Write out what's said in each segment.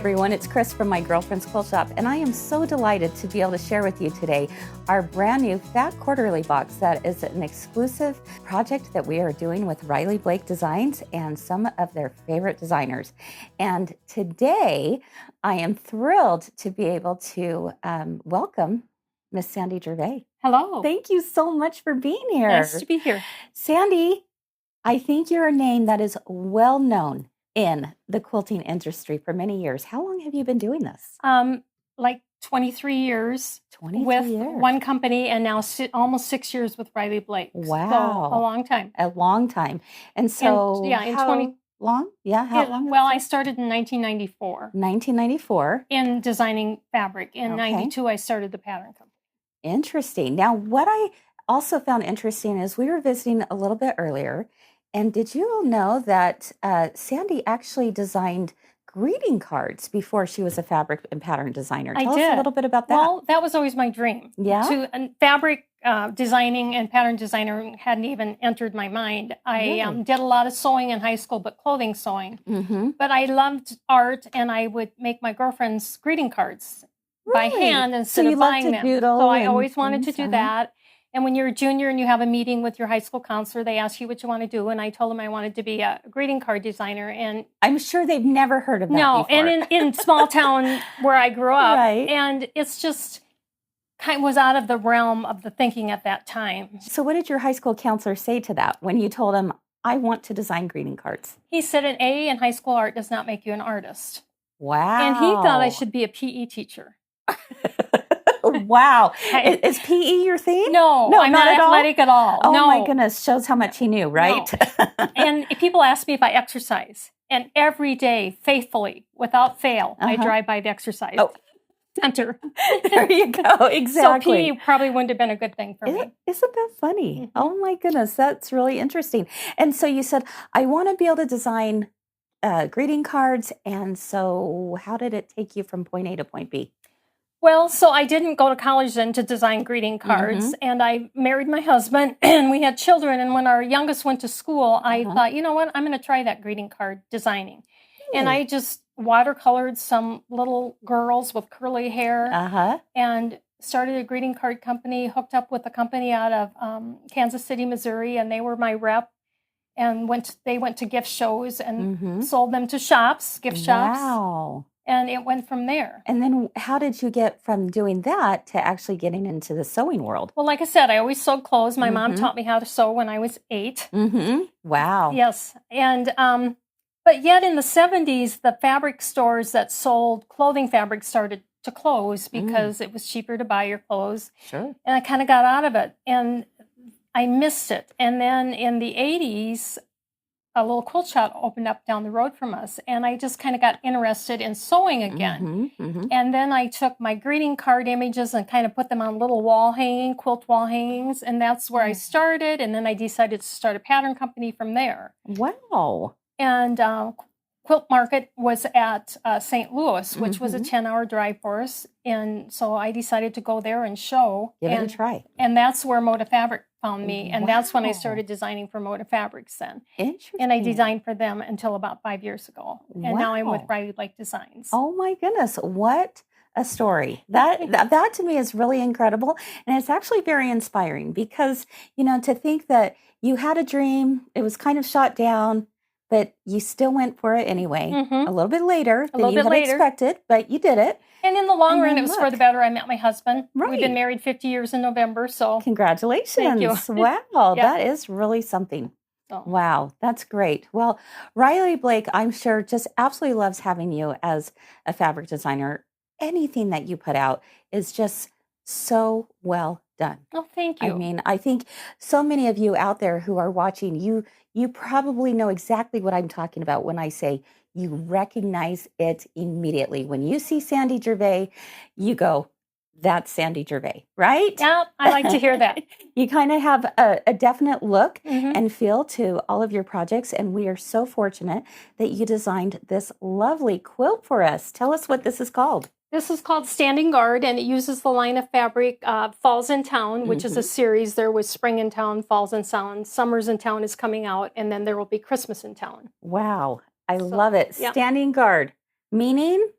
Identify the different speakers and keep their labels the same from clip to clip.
Speaker 1: everyone, it's Kris from my girlfriend's quilt shop, and I am so delighted to be able to share with you today our brand new Fat Quarterly box that is an exclusive project that we are doing with Riley Blake Designs and some of their favorite designers. And today I am thrilled to be able to welcome Miss Sandy Gervais.
Speaker 2: Hello.
Speaker 1: Thank you so much for being here.
Speaker 2: Nice to be here.
Speaker 1: Sandy, I think you're a name that is well known in the quilting industry for many years. How long have you been doing this?
Speaker 2: Like 23 years
Speaker 1: 23
Speaker 2: with
Speaker 1: years.
Speaker 2: one company, and now almost 6 years with Riley Blake.
Speaker 1: Wow.
Speaker 2: So a long time.
Speaker 1: A long time. And so how long? Yeah, how long?
Speaker 2: Well, I started in 1994.
Speaker 1: 1994.
Speaker 2: In designing fabric. In 92, I started the pattern company.
Speaker 1: Interesting. Now, what I also found interesting is we were visiting a little bit earlier, and did you all know that Sandy actually designed greeting cards before she was a fabric and pattern designer? Tell us a little bit about that.
Speaker 2: Well, that was always my dream.
Speaker 1: Yeah.
Speaker 2: Fabric designing and pattern designer hadn't even entered my mind. I did a lot of sewing in high school, but clothing sewing. Mm-hmm. But I loved art, and I would make my girlfriend's greeting cards by hand instead of buying them. So I always wanted to do that. And when you're a junior and you have a meeting with your high school counselor, they ask you what you want to do. And I told them I wanted to be a greeting card designer. And
Speaker 1: I'm sure they've never heard of that before.
Speaker 2: And in small town where I grew up.
Speaker 1: Right.
Speaker 2: And it's just kind of was out of the realm of the thinking at that time.
Speaker 1: So what did your high school counselor say to that when you told him, I want to design greeting cards?
Speaker 2: He said an A in high school art does not make you an artist.
Speaker 1: Wow.
Speaker 2: And he thought I should be a PE teacher.
Speaker 1: Wow. Is PE your thing?
Speaker 2: No, I'm not athletic at all.
Speaker 1: Oh my goodness. Shows how much he knew, right?
Speaker 2: No. And people ask me if I exercise. And every day, faithfully, without fail, I drive by the exercise center.
Speaker 1: There you go. Exactly.
Speaker 2: So PE probably wouldn't have been a good thing for me.
Speaker 1: Isn't that funny? Mm-hmm. Oh my goodness. That's really interesting. And so you said, I want to be able to design greeting cards. And so how did it take you from point A to point B?
Speaker 2: Well, so I didn't go to college then to design greeting cards, and I married my husband, and we had children, and when our youngest went to school, I thought, you know what, I'm going to try that greeting card designing. And I just watercolored some little girls with curly hair and started a greeting card company, hooked up with a company out of Kansas City, Missouri, and they were my rep. And they went to gift shows and sold them to shops, gift shops.
Speaker 1: Wow.
Speaker 2: And it went from there.
Speaker 1: And then how did you get from doing that to actually getting into the sewing world?
Speaker 2: Well, like I said, I always sewed clothes. My mom taught me how to sew when I was 8.
Speaker 1: Wow.
Speaker 2: Yes. And but yet in the 70s, the fabric stores that sold clothing fabric started to close because it was cheaper to buy your clothes.
Speaker 1: Sure.
Speaker 2: And I kind of got out of it. And I missed it. And then in the 80s, a little quilt shop opened up down the road from us, and I just kind of got interested in sewing again. And then I took my greeting card images and kind of put them on little quilt wall hangings, and that's where I started, and then I decided to start a pattern company from there.
Speaker 1: Wow.
Speaker 2: And Quilt Market was at St. Louis, which was a 10-hour drive for us, and so I decided to go there and show.
Speaker 1: Give it a try.
Speaker 2: And that's where Moda Fabric found me, and that's when I started designing for Moda Fabrics then.
Speaker 1: Interesting.
Speaker 2: And I designed for them until about 5 years ago, and now I'm with Riley Blake Designs.
Speaker 1: Oh my goodness, what a story. That to me is really incredible, and it's actually very inspiring because, you know, to think that you had a dream, it was kind of shot down, but you still went for it anyway, a little bit later than you had expected, but you did it.
Speaker 2: And in the long run, it was for the better. I met my husband.
Speaker 1: Right.
Speaker 2: We've been married 50 years in November, so.
Speaker 1: Congratulations.
Speaker 2: Thank you.
Speaker 1: Wow, that is really something. Oh. Wow, that's great. Well, Riley Blake, I'm sure, just absolutely loves having you as a fabric designer. Anything that you put out is just so well done.
Speaker 2: Oh, thank you.
Speaker 1: I mean, I think so many of you out there who are watching, you probably know exactly what I'm talking about when I say you recognize it immediately. When you see Sandy Gervais, you go, that's Sandy Gervais, right?
Speaker 2: Yeah, I like to hear that.
Speaker 1: You kind of have a definite look and feel to all of your projects, and we are so fortunate that you designed this lovely quilt for us. Tell us what this is called.
Speaker 2: This is called Standing Guard, and it uses the line of fabric Falls in Town, which is a series. There was Spring in Town, Falls in Town, Summers in Town is coming out, and then there will be Christmas in Town.
Speaker 1: Wow. I love it. Yeah. Standing Guard, meaning?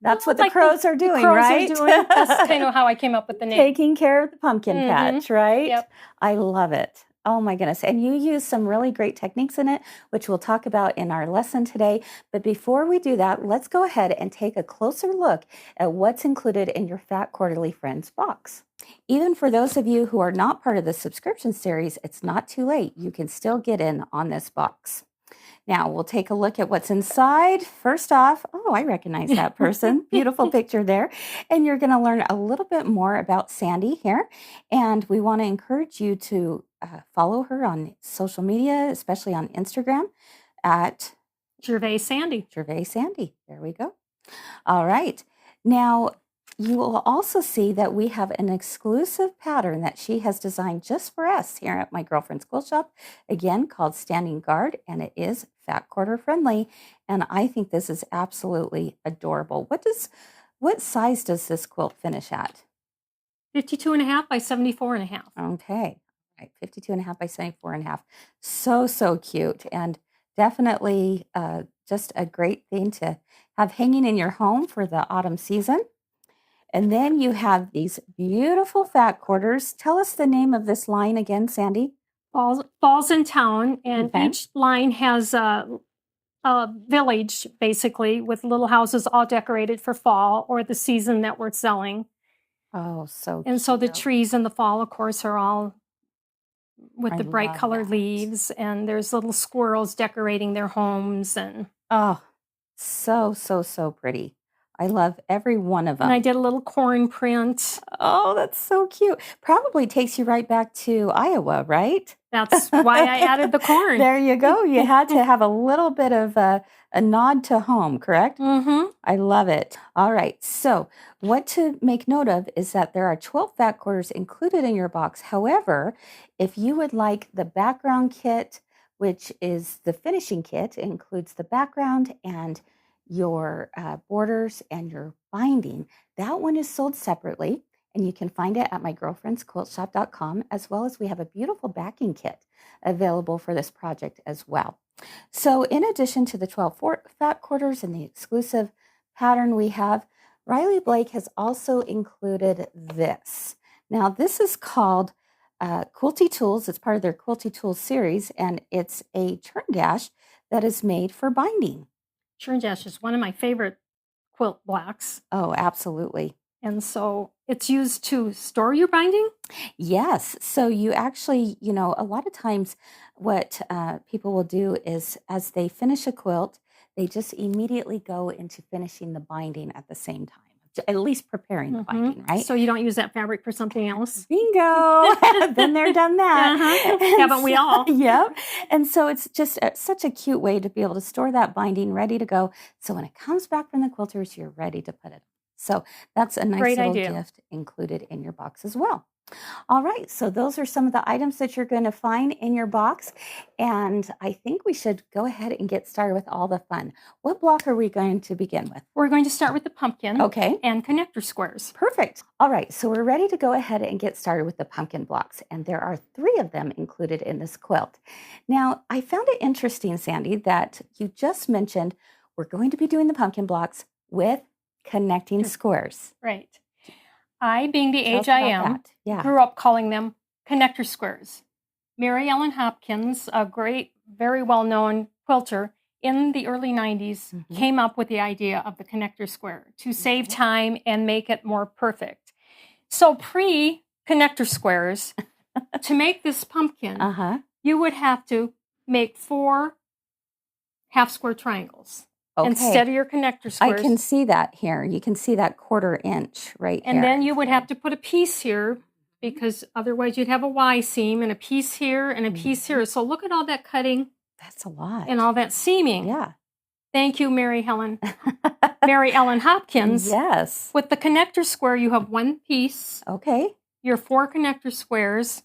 Speaker 1: That's what the
Speaker 2: Like
Speaker 1: crows are doing,
Speaker 2: crows
Speaker 1: right?
Speaker 2: are doing. That's kind of how I came up with the name.
Speaker 1: Taking care of the pumpkin patch, right?
Speaker 2: Yep.
Speaker 1: I love it. Oh my goodness. And you use some really great techniques in it, which we'll talk about in our lesson today. But before we do that, let's go ahead and take a closer look at what's included in your Fat Quarterly Friends box. Even for those of you who are not part of the subscription series, it's not too late. You can still get in on this box. Now we'll take a look at what's inside. First off, oh, I recognize that person. Beautiful picture there. And you're going to learn a little bit more about Sandy here. And we want to encourage you to follow her on social media, especially on Instagram at
Speaker 2: Gervais Sandy.
Speaker 1: Gervais Sandy. There we go. All right. Now, you will also see that we have an exclusive pattern that she has designed just for us here at My Girlfriend's Quilt Shop, again called Standing Guard, and it is fat quarter friendly. And I think this is absolutely adorable. What size does this quilt finish at?
Speaker 2: 52.5 by 74.5.
Speaker 1: Okay, right, 52.5 by 74.5. So cute, and definitely just a great thing to have hanging in your home for the autumn season. And then you have these beautiful fat quarters. Tell us the name of this line again, Sandy.
Speaker 2: Falls in Town, and
Speaker 1: Okay.
Speaker 2: each line has a village, basically, with little houses all decorated for fall or the season that we're selling.
Speaker 1: Oh, so
Speaker 2: And so the
Speaker 1: cute.
Speaker 2: trees in the fall, of course, are all with
Speaker 1: I
Speaker 2: the bright
Speaker 1: love
Speaker 2: colored
Speaker 1: that.
Speaker 2: leaves, and there's little squirrels decorating their homes. And
Speaker 1: Oh, so pretty. I love every one of them.
Speaker 2: I did a little corn print.
Speaker 1: Oh, that's so cute. Probably takes you right back to Iowa, right?
Speaker 2: That's why I added the corn.
Speaker 1: There you go. You had to have a little bit of a nod to home, correct?
Speaker 2: Mm-hmm.
Speaker 1: I love it. All right. So what to make note of is that there are 12 fat quarters included in your box. However, if you would like the background kit, which is the finishing kit, it includes the background and your borders and your binding, that one is sold separately. And you can find it at mygirlfriendsquiltshop.com, as well as we have a beautiful backing kit available for this project as well. So in addition to the 12 fat quarters and the exclusive pattern we have, Riley Blake has also included this. Now this is called Quilty Tools. It's part of their Quilty Tools series, and it's a turn dash that is made for binding.
Speaker 2: Turn dash is one of my favorite quilt blocks.
Speaker 1: Oh, absolutely.
Speaker 2: And so it's used to store your binding?
Speaker 1: Yes. So you actually, a lot of times what people will do is as they finish a quilt, they just immediately go into finishing the binding at the same time, at least preparing the binding, right?
Speaker 2: So you don't use that fabric for something else?
Speaker 1: Bingo. Been there, done that.
Speaker 2: Haven't we all?
Speaker 1: Yep. And so it's just such a cute way to be able to store that binding ready to go. So when it comes back from the quilters, you're ready to put it on. So that's a nice
Speaker 2: Great
Speaker 1: little
Speaker 2: idea.
Speaker 1: gift included in your box as well. All right, so those are some of the items that you're going to find in your box. And I think we should go ahead and get started with all the fun. What block are we going to begin with?
Speaker 2: We're going to start with the pumpkin.
Speaker 1: Okay.
Speaker 2: And connector squares.
Speaker 1: Perfect. All right, so we're ready to go ahead and get started with the pumpkin blocks. And there are 3 of them included in this quilt. Now, I found it interesting, Sandy, that you just mentioned we're going to be doing the pumpkin blocks with connecting squares.
Speaker 2: Right. I, being the
Speaker 1: Tell us
Speaker 2: age I
Speaker 1: about
Speaker 2: am,
Speaker 1: that. Yeah.
Speaker 2: grew up calling them connector squares. Mary Ellen Hopkins, a great, very well-known quilter in the early 90s, came up with the idea of the connector square to save time and make it more perfect. So pre-connector squares, to make this pumpkin, you would have to make 4 half-square triangles.
Speaker 1: Okay.
Speaker 2: Instead of your connector squares.
Speaker 1: I can see that here. You can see that 1/4 inch right here.
Speaker 2: And then you would have to put a piece here because otherwise you'd have a Y seam and a piece here and a piece here. So look at all that cutting.
Speaker 1: That's a lot.
Speaker 2: And all that seaming.
Speaker 1: Yeah.
Speaker 2: Thank you, Mary Ellen Hopkins.
Speaker 1: Yes.
Speaker 2: With the connector square, you have 1 piece.
Speaker 1: Okay.
Speaker 2: Your 4 connector squares.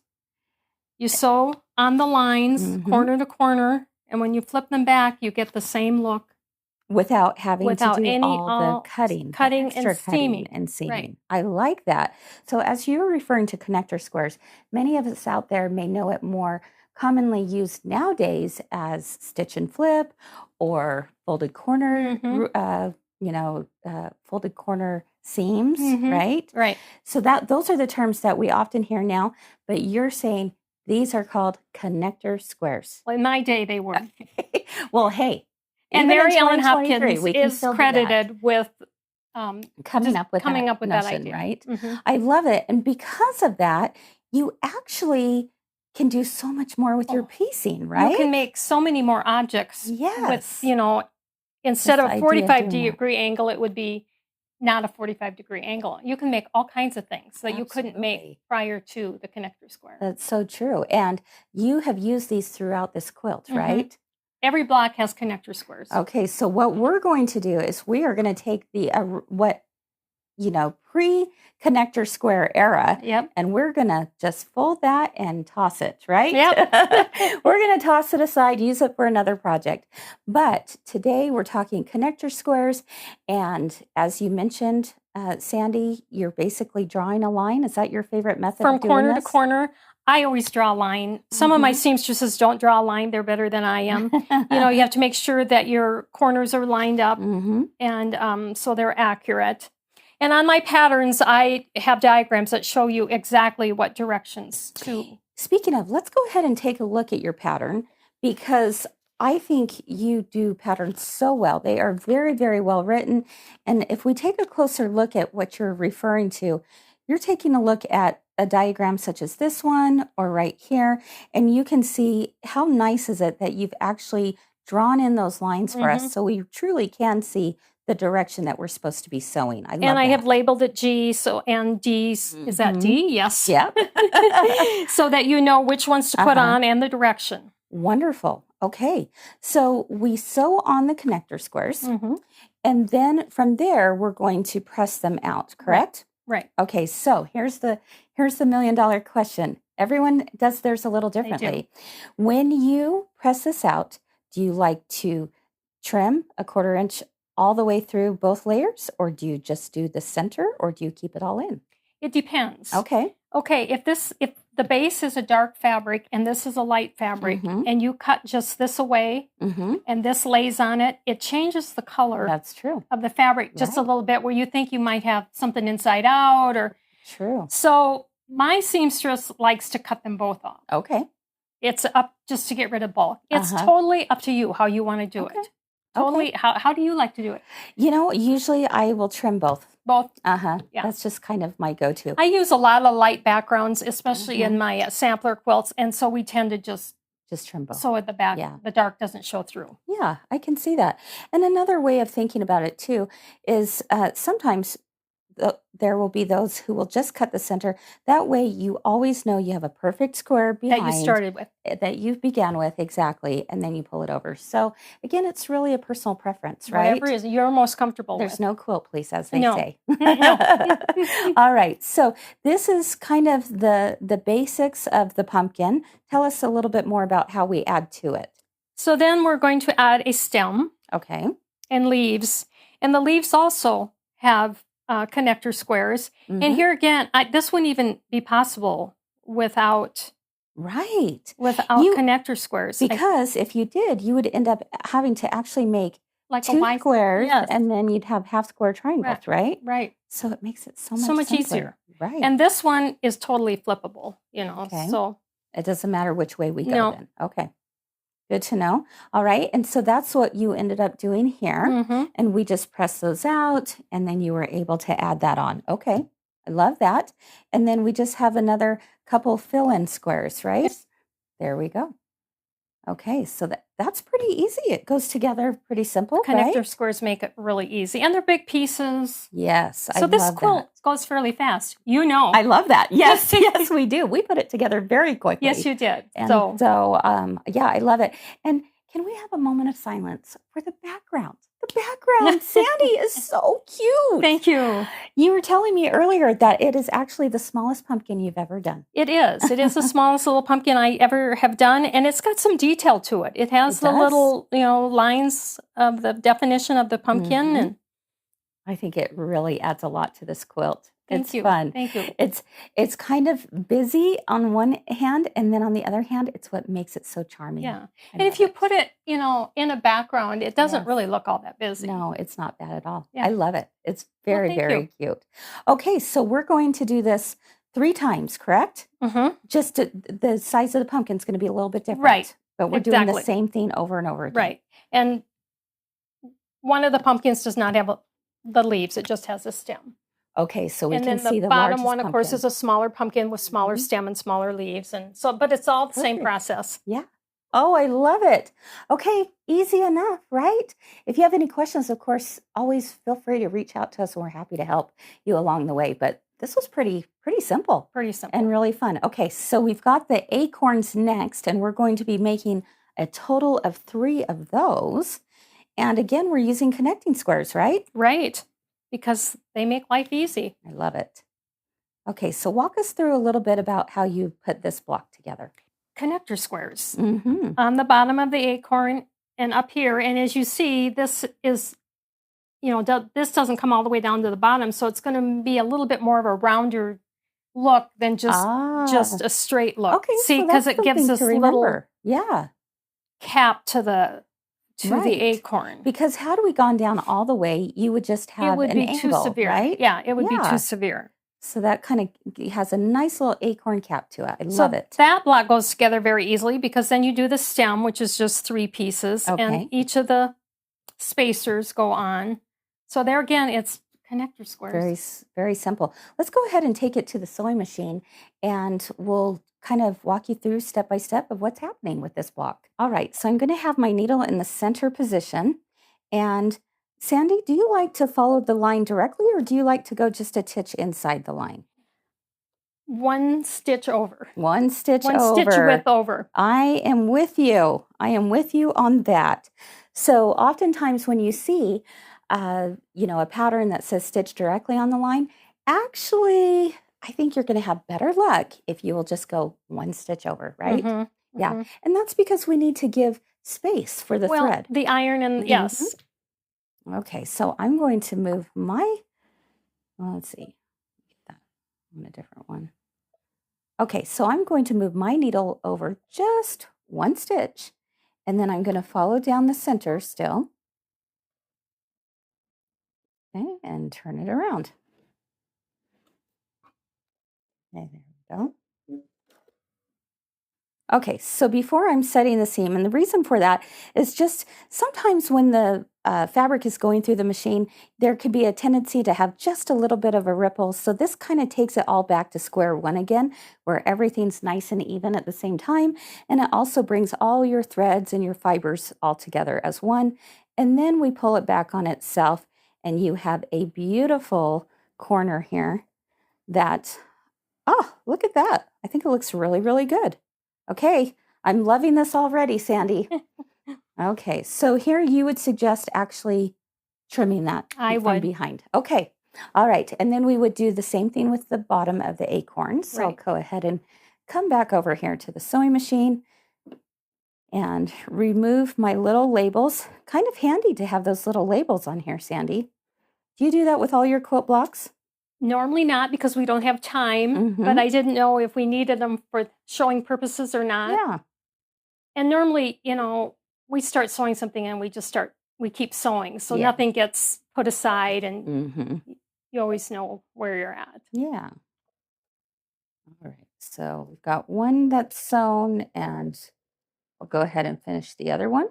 Speaker 2: You sew on the lines, corner to corner. And when you flip them back, you get the same look.
Speaker 1: Without having to do all the
Speaker 2: cutting
Speaker 1: extra
Speaker 2: and seaming.
Speaker 1: Cutting and seaming.
Speaker 2: Right.
Speaker 1: I like that. So as you were referring to connector squares, many of us out there may know it more commonly used nowadays as stitch and flip or folded corner folded corner seams, right?
Speaker 2: Right.
Speaker 1: So those are the terms that we often hear now, but you're saying these are called connector squares.
Speaker 2: Well, in my day, they were.
Speaker 1: Well, hey.
Speaker 2: And
Speaker 1: even in
Speaker 2: Mary Ellen
Speaker 1: 2023,
Speaker 2: Hopkins
Speaker 1: we can
Speaker 2: is
Speaker 1: still do that.
Speaker 2: credited with
Speaker 1: coming up with
Speaker 2: that
Speaker 1: notion,
Speaker 2: idea.
Speaker 1: right?
Speaker 2: Mm-hmm.
Speaker 1: I love it. And because of that, you actually can do so much more with your piecing, right?
Speaker 2: You can make so many more objects
Speaker 1: Yes.
Speaker 2: with, instead
Speaker 1: This
Speaker 2: of a
Speaker 1: idea of
Speaker 2: 45-degree angle, it would be not a 45-degree angle. You can make all kinds of things that you couldn't make prior to the connector square.
Speaker 1: That's so true. And you have used these throughout this quilt, right?
Speaker 2: Every block has connector squares.
Speaker 1: Okay, so what we're going to do is we are going to take the pre-connector square era, and we're going to just fold that and toss it, right?
Speaker 2: Yep.
Speaker 1: We're going to toss it aside, use it for another project. But today we're talking connector squares, and as you mentioned, Sandy, you're basically drawing a line. Is that your favorite method
Speaker 2: from
Speaker 1: of doing
Speaker 2: corner
Speaker 1: this?
Speaker 2: to corner? I always draw a line. Some of my seamstresses don't draw a line. They're better than I am. You have to make sure that your corners are lined up and so they're accurate. And on my patterns, I have diagrams that show you exactly what directions to.
Speaker 1: Speaking of, let's go ahead and take a look at your pattern, because I think you do patterns so well. They are very, very well written. And if we take a closer look at what you're referring to, you're taking a look at a diagram such as this one or right here, and you can see how nice is it that you've actually drawn in those lines for us, so we truly can see the direction that we're supposed to be sewing. I love that.
Speaker 2: And I have labeled it G, and D's. Is that D? Yes.
Speaker 1: Yep.
Speaker 2: So that you know which ones to put on and the direction.
Speaker 1: Wonderful. Okay. So we sew on the connector squares, and then from there, we're going to press them out, correct?
Speaker 2: Right.
Speaker 1: Okay. So here's the $1 million question. Everyone does theirs a little differently. When you press this out, do you like to trim a 1/4 inch all the way through both layers, or do you just do the center, or do you keep it all in?
Speaker 2: It depends.
Speaker 1: Okay.
Speaker 2: Okay, if the base is a dark fabric and this is a light fabric, and you cut just this away and this lays on it, it changes the color.
Speaker 1: That's true.
Speaker 2: Of the fabric just a little bit, where you think you might have something inside out or.
Speaker 1: True.
Speaker 2: So my seamstress likes to cut them both off.
Speaker 1: Okay.
Speaker 2: It's up just to get rid of bulk. It's totally up to you how you want to do it. Totally. How do you like to do it?
Speaker 1: Usually I will trim both.
Speaker 2: Both?
Speaker 1: Yeah.
Speaker 2: That's
Speaker 1: just kind of my go-to.
Speaker 2: I use a lot of light backgrounds, especially in my sampler quilts, and so we tend to just
Speaker 1: trim both.
Speaker 2: sew at the back.
Speaker 1: Yeah.
Speaker 2: The dark doesn't show through.
Speaker 1: Yeah, I can see that. And another way of thinking about it too is sometimes there will be those who will just cut the center. That way you always know you have a perfect square behind.
Speaker 2: That you started with.
Speaker 1: That you began with, exactly, and then you pull it over. So again, it's really a personal preference, right?
Speaker 2: Whatever is you're most comfortable
Speaker 1: There's
Speaker 2: with.
Speaker 1: no quilt police, as they say.
Speaker 2: No.
Speaker 1: All right, so this is kind of the basics of the pumpkin. Tell us a little bit more about how we add to it.
Speaker 2: So then we're going to add a stem.
Speaker 1: Okay.
Speaker 2: And leaves. And the leaves also have connector squares. And here again, this wouldn't even be possible without connector squares.
Speaker 1: Because if you did, you would end up having to actually make
Speaker 2: like
Speaker 1: 2 squares, and then you'd have half square triangles, right?
Speaker 2: Right.
Speaker 1: So it makes it so much
Speaker 2: easier.
Speaker 1: Right.
Speaker 2: And this one is totally flippable, so.
Speaker 1: It doesn't matter which way we go then. Okay. Good to know. All right. And so that's what you ended up doing here. And we just pressed those out, and then you were able to add that on. Okay. I love that. And then we just have another couple fill-in squares, right? There we go. Okay. So that's pretty easy. It goes together pretty simple,
Speaker 2: Connector squares make it really easy. And they're big pieces.
Speaker 1: Yes.
Speaker 2: So this quilt goes fairly fast.
Speaker 1: I love that. Yes. Yes, we do. We put it together very quickly.
Speaker 2: Yes, you did.
Speaker 1: And yeah, I love it. And can we have a moment of silence for the background? The background, Sandy, is so cute.
Speaker 2: Thank you.
Speaker 1: You were telling me earlier that it is actually the smallest pumpkin you've ever done.
Speaker 2: It is. It is the smallest little pumpkin I ever have done, and it's got some detail to it. It has the little, lines of the definition of the pumpkin, and
Speaker 1: I think it really adds a lot to this quilt.
Speaker 2: Thank you.
Speaker 1: fun.
Speaker 2: Thank you.
Speaker 1: It's kind of busy on one hand, and then on the other hand, it's what makes it so charming.
Speaker 2: Yeah.
Speaker 1: I
Speaker 2: And if
Speaker 1: love
Speaker 2: you
Speaker 1: it.
Speaker 2: put it, in a background, it doesn't
Speaker 1: Yes.
Speaker 2: really look all that busy.
Speaker 1: No, it's not bad at all.
Speaker 2: Yeah.
Speaker 1: I love it. It's
Speaker 2: Well,
Speaker 1: very,
Speaker 2: thank you.
Speaker 1: very cute. Okay, so we're going to do this 3 times, correct?
Speaker 2: Mm-hmm.
Speaker 1: Just the size of the pumpkin's going to be a little bit different.
Speaker 2: Right.
Speaker 1: But we're doing the
Speaker 2: Exactly.
Speaker 1: same thing over and over again.
Speaker 2: Right. And one of the pumpkins does not have the leaves. It just has a stem.
Speaker 1: Okay, so we
Speaker 2: And
Speaker 1: can
Speaker 2: then
Speaker 1: see
Speaker 2: the
Speaker 1: the
Speaker 2: bottom
Speaker 1: largest
Speaker 2: one, of course,
Speaker 1: pumpkin.
Speaker 2: is a smaller pumpkin with smaller
Speaker 1: Mhm.
Speaker 2: stem and smaller leaves. And so, but it's all the same
Speaker 1: Perfect.
Speaker 2: process.
Speaker 1: Yeah. Oh, I love it. Okay, easy enough, right? If you have any questions, of course, always feel free to reach out to us and we're happy to help you along the way. But this was pretty simple
Speaker 2: Pretty simple.
Speaker 1: and really fun. Okay, so we've got the acorns next, and we're going to be making a total of 3 of those. And again, we're using connecting squares, right?
Speaker 2: Right. Because they make life easy.
Speaker 1: I love it. Okay, so walk us through a little bit about how you put this block together.
Speaker 2: Connector squares
Speaker 1: Mm-hmm.
Speaker 2: on the bottom of the acorn and up here. And as you see, this is, this doesn't come all the way down to the bottom. So it's going to be a little bit more of a rounder look than just a straight look.
Speaker 1: Okay,
Speaker 2: See,
Speaker 1: so
Speaker 2: because
Speaker 1: that's
Speaker 2: it gives
Speaker 1: something
Speaker 2: this
Speaker 1: to
Speaker 2: little
Speaker 1: remember. Yeah.
Speaker 2: cap to the
Speaker 1: Right.
Speaker 2: acorn.
Speaker 1: Because had we gone down all the way, you would just
Speaker 2: It
Speaker 1: have
Speaker 2: would
Speaker 1: an
Speaker 2: be
Speaker 1: angle,
Speaker 2: too severe.
Speaker 1: right?
Speaker 2: Yeah, it would be
Speaker 1: Yeah.
Speaker 2: too severe.
Speaker 1: So that kind of has a nice little acorn cap to it. I
Speaker 2: So
Speaker 1: love it.
Speaker 2: that block goes together very easily because then you do the stem, which is just 3 pieces,
Speaker 1: Okay.
Speaker 2: and each of the spacers go on. So there again, it's connector squares.
Speaker 1: Very simple. Let's go ahead and take it to the sewing machine, and we'll kind of walk you through step by step of what's happening with this block. All right, so I'm going to have my needle in the center position. And Sandy, do you like to follow the line directly, or do you like to go just a stitch inside the line?
Speaker 2: 1 stitch over.
Speaker 1: 1 stitch
Speaker 2: 1
Speaker 1: over.
Speaker 2: stitch width over.
Speaker 1: I am with you. I am with you on that. So oftentimes when you see, a pattern that says stitch directly on the line, actually, I think you're going to have better luck if you will just go 1 stitch over, right?
Speaker 2: Mm-hmm.
Speaker 1: Yeah. And that's because we need to give space for the thread.
Speaker 2: The iron and yes.
Speaker 1: Okay, so I'm going to move let's see, get that on a different one. Okay, so I'm going to move my needle over just 1 stitch, and then I'm going to follow down the center still. Okay, and turn it around. Okay, there we go. Okay, so before I'm setting the seam, and the reason for that is just sometimes when the fabric is going through the machine, there could be a tendency to have just a little bit of a ripple. So this kind of takes it all back to square one again, where everything's nice and even at the same time. And it also brings all your threads and your fibers all together as one. And then we pull it back on itself, and you have a beautiful corner here that, look at that. I think it looks really, really good. Okay, I'm loving this already, Sandy. Okay, so here you would suggest actually trimming that from behind. Okay, all right. And then we would do the same thing with the bottom of the acorn. So I'll go ahead and come back over here to the sewing machine and remove my little labels. Kind of handy to have those little labels on here, Sandy. Do you do that with all your quilt blocks?
Speaker 2: Normally not because we don't have time, but I didn't know if we needed them for showing purposes or not.
Speaker 1: Yeah.
Speaker 2: And normally, we start sewing something and we keep sewing. So nothing gets put aside and you always know where you're at.
Speaker 1: Yeah. All right. So we've got one that's sewn, and I'll go ahead and finish the other one.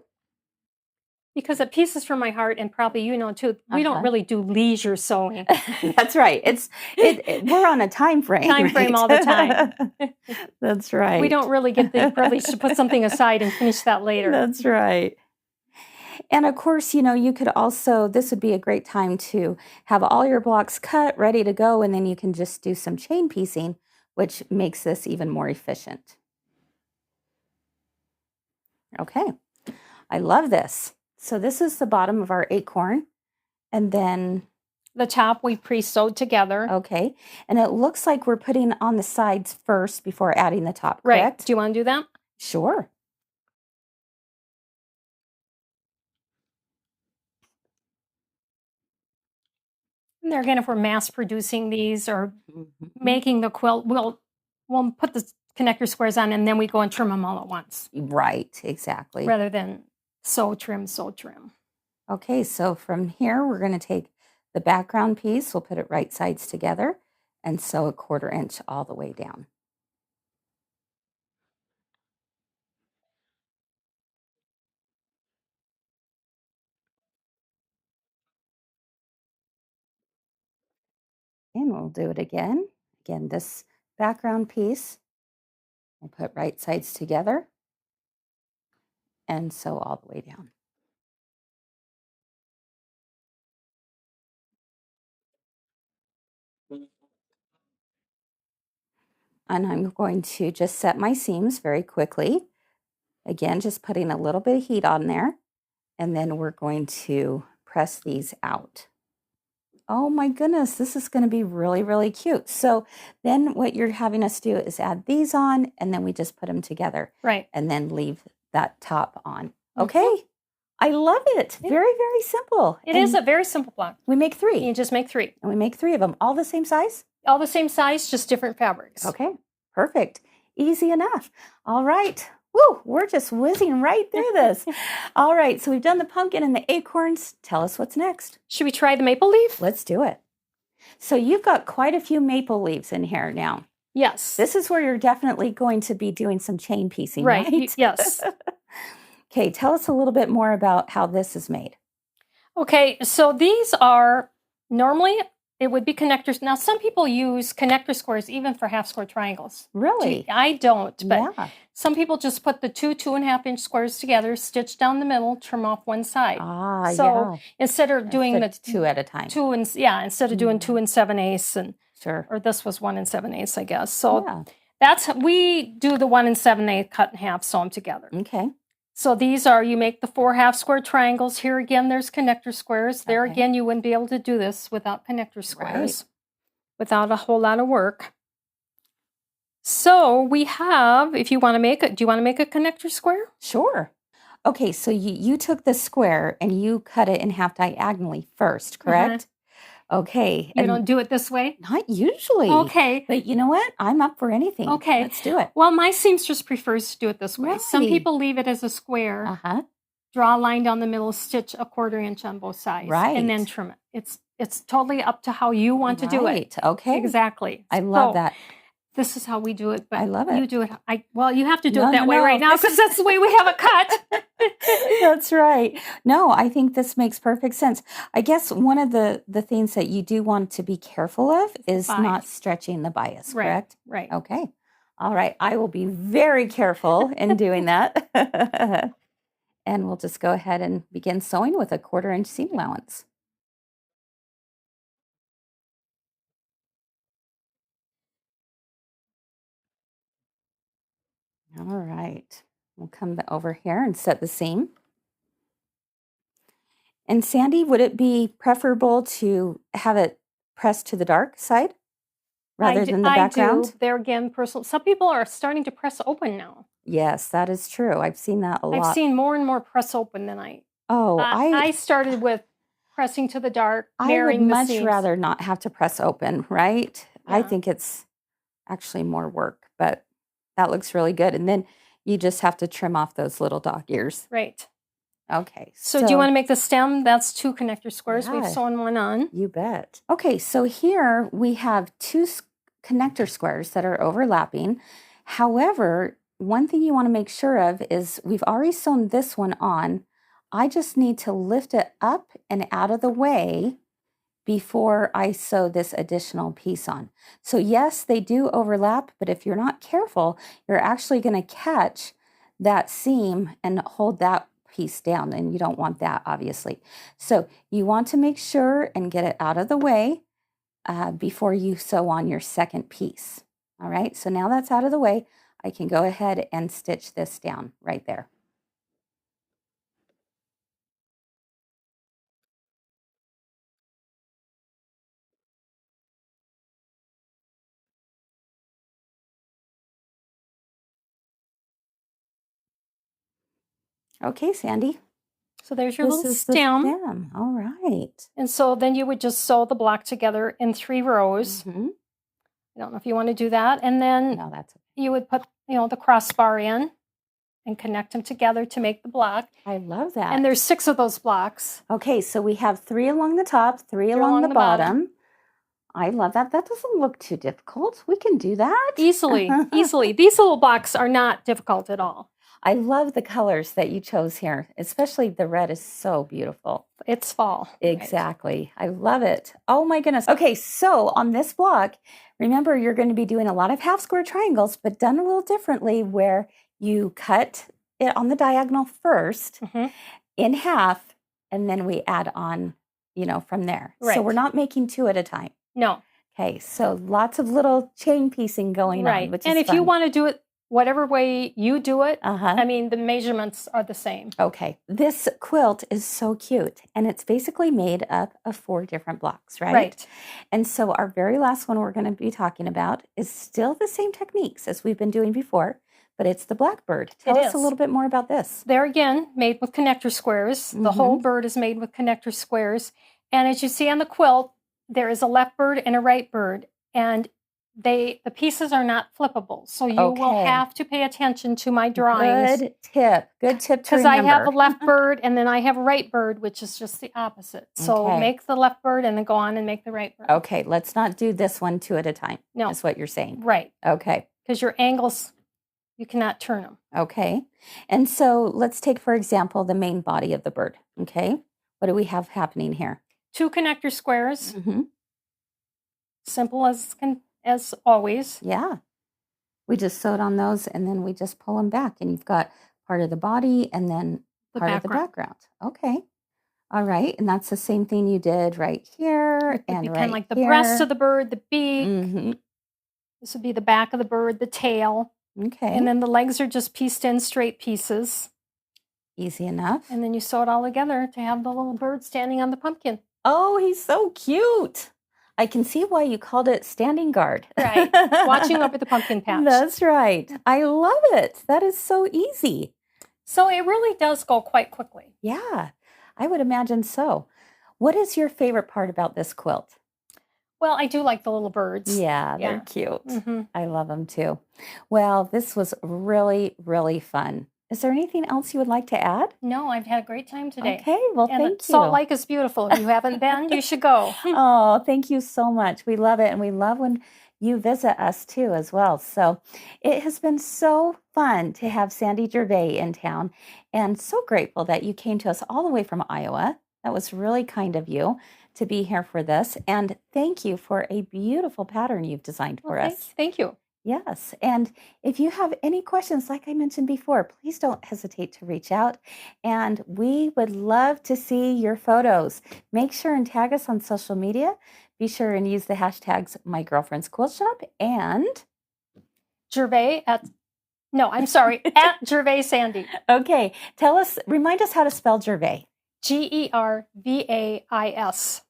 Speaker 2: Because it pieces from my heart, and probably too, we don't really do leisure sewing.
Speaker 1: That's right. We're on a time frame.
Speaker 2: All the time.
Speaker 1: That's right.
Speaker 2: We don't really get the privilege to put something aside and finish that later.
Speaker 1: That's right. And of course, you could also, this would be a great time to have all your blocks cut, ready to go, and then you can just do some chain piecing, which makes this even more efficient. Okay. I love this. So this is the bottom of our acorn, and then
Speaker 2: the top we pre-sewed together.
Speaker 1: Okay, and it looks like we're putting on the sides first before adding the top, correct?
Speaker 2: Right. Do you want to do that?
Speaker 1: Sure.
Speaker 2: And there again, if we're mass producing these or
Speaker 1: Mhm.
Speaker 2: making the quilt, we'll put the connector squares on and then we go and trim them all at once
Speaker 1: Right, exactly.
Speaker 2: rather than sew, trim, sew, trim.
Speaker 1: Okay, so from here, we're going to take the background piece, we'll put it right sides together and sew a 1/4 inch all the way down. And we'll do it again. Again, this background piece, we'll put right sides together and sew all the way down. And I'm going to just set my seams very quickly. Again, just putting a little bit of heat on there. And then we're going to press these out. Oh my goodness, this is going to be really, really cute. So then what you're having us do is add these on, and then we just put them together.
Speaker 2: Right.
Speaker 1: And then leave that top on.
Speaker 2: Mhm.
Speaker 1: Okay. I love it.
Speaker 2: Yeah.
Speaker 1: Very, very simple.
Speaker 2: It is a very simple block.
Speaker 1: We make 3.
Speaker 2: You just make 3.
Speaker 1: And we make 3 of them, all the same size?
Speaker 2: All the same size, just different fabrics.
Speaker 1: Okay, perfect. Easy enough. All right. Woo, we're just whizzing right through this. All right, so we've done the pumpkin and the acorns. Tell us what's next.
Speaker 2: Should we try the maple leaf?
Speaker 1: Let's do it. So you've got quite a few maple leaves in here now.
Speaker 2: Yes.
Speaker 1: This is where you're definitely going to be doing some chain piecing,
Speaker 2: right.
Speaker 1: right?
Speaker 2: Yes.
Speaker 1: Okay, tell us a little bit more about how this is made.
Speaker 2: Okay, so these are normally it would be connectors. Now, some people use connector squares even for half square triangles.
Speaker 1: Really?
Speaker 2: I don't, but
Speaker 1: Yeah.
Speaker 2: some people just put the 2.5 inch squares together, stitch down the middle, trim off one side.
Speaker 1: Ah,
Speaker 2: So
Speaker 1: yeah.
Speaker 2: instead of doing the
Speaker 1: Fit 2 at a time.
Speaker 2: instead of doing 2 7/8 and
Speaker 1: Sure.
Speaker 2: or this was 1 7/8, I guess. So
Speaker 1: Yeah.
Speaker 2: that's we do the 1 7/8 cut in half, sew them together.
Speaker 1: Okay.
Speaker 2: So these are, you make the 4 half square triangles. Here again, there's connector squares. There
Speaker 1: Okay.
Speaker 2: again, you wouldn't be able to do this without connector squares, without a whole lot of work. So we have, if you want to make it, do you want to make a connector square?
Speaker 1: Sure. Okay, so you took the square and you cut it in half diagonally first, correct? Okay.
Speaker 2: You don't do it this way?
Speaker 1: Not usually.
Speaker 2: Okay.
Speaker 1: But you know what? I'm up for anything.
Speaker 2: Okay.
Speaker 1: Let's do it.
Speaker 2: Well, my seamstress prefers to do it this way. Some
Speaker 1: Really?
Speaker 2: people leave it as a square,
Speaker 1: Uh-huh.
Speaker 2: draw a line down the middle, stitch a 1/4 inch on both sides, and then
Speaker 1: Right.
Speaker 2: trim it. It's totally up to how you want to do it.
Speaker 1: Right. Okay.
Speaker 2: Exactly.
Speaker 1: I love
Speaker 2: So,
Speaker 1: that.
Speaker 2: This is how we do it, but
Speaker 1: I love
Speaker 2: you
Speaker 1: it.
Speaker 2: do it. Well, you have to do
Speaker 1: No,
Speaker 2: it that
Speaker 1: no,
Speaker 2: way
Speaker 1: no.
Speaker 2: right now because that's the way we have it cut.
Speaker 1: That's right. No, I think this makes perfect sense. I guess one of the things that you do want to be careful of is not
Speaker 2: Bias.
Speaker 1: stretching the bias,
Speaker 2: Right.
Speaker 1: correct?
Speaker 2: Right.
Speaker 1: Okay. All right. I will be very careful in doing that. And we'll just go ahead and begin sewing with a 1/4 inch seam allowance. All right. We'll come over here and set the seam. And Sandy, would it be preferable to have it pressed to the dark side rather than the
Speaker 2: I
Speaker 1: background?
Speaker 2: do. There again, personal. Some people are starting to press open now.
Speaker 1: Yes, that is true. I've seen that a lot.
Speaker 2: I've seen more and more press open than I.
Speaker 1: Oh,
Speaker 2: I started with pressing to the dark,
Speaker 1: I would
Speaker 2: marrying the
Speaker 1: much
Speaker 2: seams.
Speaker 1: rather not have to press open, right? I
Speaker 2: Yeah.
Speaker 1: think it's actually more work, but that looks really good. And then you just have to trim off those little dog ears.
Speaker 2: Right.
Speaker 1: Okay.
Speaker 2: So do you want to make the stem? That's 2 connector squares.
Speaker 1: Yeah.
Speaker 2: We've sewn one on.
Speaker 1: You bet. Okay, so here we have 2 connector squares that are overlapping. However, one thing you want to make sure of is we've already sewn this one on. I just need to lift it up and out of the way before I sew this additional piece on. So yes, they do overlap, but if you're not careful, you're actually going to catch that seam and hold that piece down, and you don't want that, obviously. So you want to make sure and get it out of the way before you sew on your second piece. All right, so now that's out of the way, I can go ahead and stitch this down right there. Okay, Sandy.
Speaker 2: So there's your
Speaker 1: This
Speaker 2: little
Speaker 1: is the
Speaker 2: stem.
Speaker 1: stem. All right.
Speaker 2: And so then you would just sew the block together in 3 rows.
Speaker 1: Mhm.
Speaker 2: I don't know if you want to do that. And then
Speaker 1: No, that's
Speaker 2: you would put, the crossbar in and connect them together to make the block.
Speaker 1: I love that.
Speaker 2: And there's 6 of those blocks.
Speaker 1: Okay, so we have 3 along the top, 3 along the bottom. I love that. That doesn't look too difficult. We can do that.
Speaker 2: Easily. These little blocks are not difficult at all.
Speaker 1: I love the colors that you chose here, especially the red is so beautiful.
Speaker 2: It's fall.
Speaker 1: Exactly. Right? I love it. Oh my goodness. Okay, so on this block, remember you're going to be doing a lot of half square triangles, but done a little differently where you cut it on the diagonal first in half, and then we add on, from there. Right. So we're not making 2 at a time.
Speaker 2: No.
Speaker 1: Okay, so lots of little chain piecing going on, which is
Speaker 2: and if
Speaker 1: fun.
Speaker 2: you want to do it whatever way you do it, I mean, the measurements are the same.
Speaker 1: Okay, this quilt is so cute, and it's basically made up of 4 different blocks, right?
Speaker 2: Right.
Speaker 1: And so our very last one we're going to be talking about is still the same techniques as we've been doing before, but it's the blackbird. Tell us a little bit more about this.
Speaker 2: They're, again, made with connector squares. The whole bird is made with connector squares. And as you see on the quilt, there is a left bird and a right bird, and the pieces are not flippable. So you will have to pay attention to my drawings.
Speaker 1: Good tip to remember.
Speaker 2: Because I have a left bird, and then I have a right bird, which is just the opposite. So make the left bird, and then go on and make the right bird.
Speaker 1: Okay, let's not do this one 2 at a time. No. Is what you're saying.
Speaker 2: Right.
Speaker 1: Okay.
Speaker 2: Because your angles, you cannot turn them.
Speaker 1: Okay. And so let's take, for example, the main body of the bird. Okay. What do we have happening here? 2
Speaker 2: connector squares. Simple as always.
Speaker 1: Yeah. We just sewed on those, and then we just pull them back, and you've got part of the body and then part of the background. Okay. All right. And that's the same thing you did right here and right
Speaker 2: kind of like the breast of the bird, the beak. This would be the back of the bird, the tail.
Speaker 1: Okay.
Speaker 2: And then the legs are just pieced in straight pieces.
Speaker 1: Easy enough.
Speaker 2: And then you sew it all together to have the little bird standing on the pumpkin.
Speaker 1: Oh, he's so cute. I can see why you called it standing guard.
Speaker 2: Right. Watching over the pumpkin patch.
Speaker 1: That's right. I love it. That is so easy.
Speaker 2: So it really does go quite quickly.
Speaker 1: Yeah, I would imagine so. What is your favorite part about this quilt?
Speaker 2: Well, I do like the little birds.
Speaker 1: Yeah, they're cute. I love them too. Well, this was really, really fun. Is there anything else you would like to add?
Speaker 2: No, I've had a great time today.
Speaker 1: Okay, well, thank you.
Speaker 2: Salt Lake is beautiful. If you haven't been, you should go.
Speaker 1: Oh, thank you so much. We love it, and we love when you visit us too as well. So it has been so fun to have Sandy Gervais in town, and so grateful that you came to us all the way from Iowa. That was really kind of you to be here for this, and thank you for a beautiful pattern you've designed for us.
Speaker 2: Thank you.
Speaker 1: Yes, and if you have any questions, like I mentioned before, please don't hesitate to reach out, and we would love to see your photos. Make sure and tag us on social media. Be sure and use the hashtags #MyGirlfriend'sQuiltShop and
Speaker 2: Gervais at Gervais Sandy.
Speaker 1: Okay, remind us how to spell Gervais.
Speaker 2: Gervais.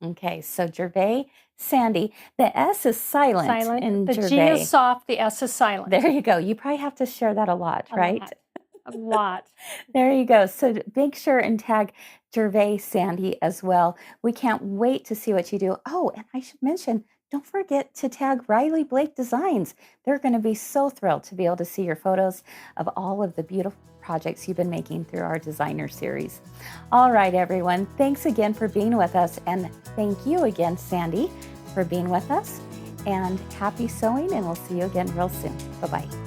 Speaker 1: Okay, so Gervais Sandy. The S is silent. In
Speaker 2: the
Speaker 1: Gervais.
Speaker 2: G is soft, the S is silent.
Speaker 1: There you go. You probably have to share that a lot, right?
Speaker 2: A lot.
Speaker 1: There you go. So make sure and tag Gervais Sandy as well. We can't wait to see what you do. Oh, and I should mention, don't forget to tag Riley Blake Designs. They're going to be so thrilled to be able to see your photos of all of the beautiful projects you've been making through our designer series. All right, everyone. Thanks again for being with us. And thank you again, Sandy, for being with us. And happy sewing, and we'll see you again real soon. Bye-bye.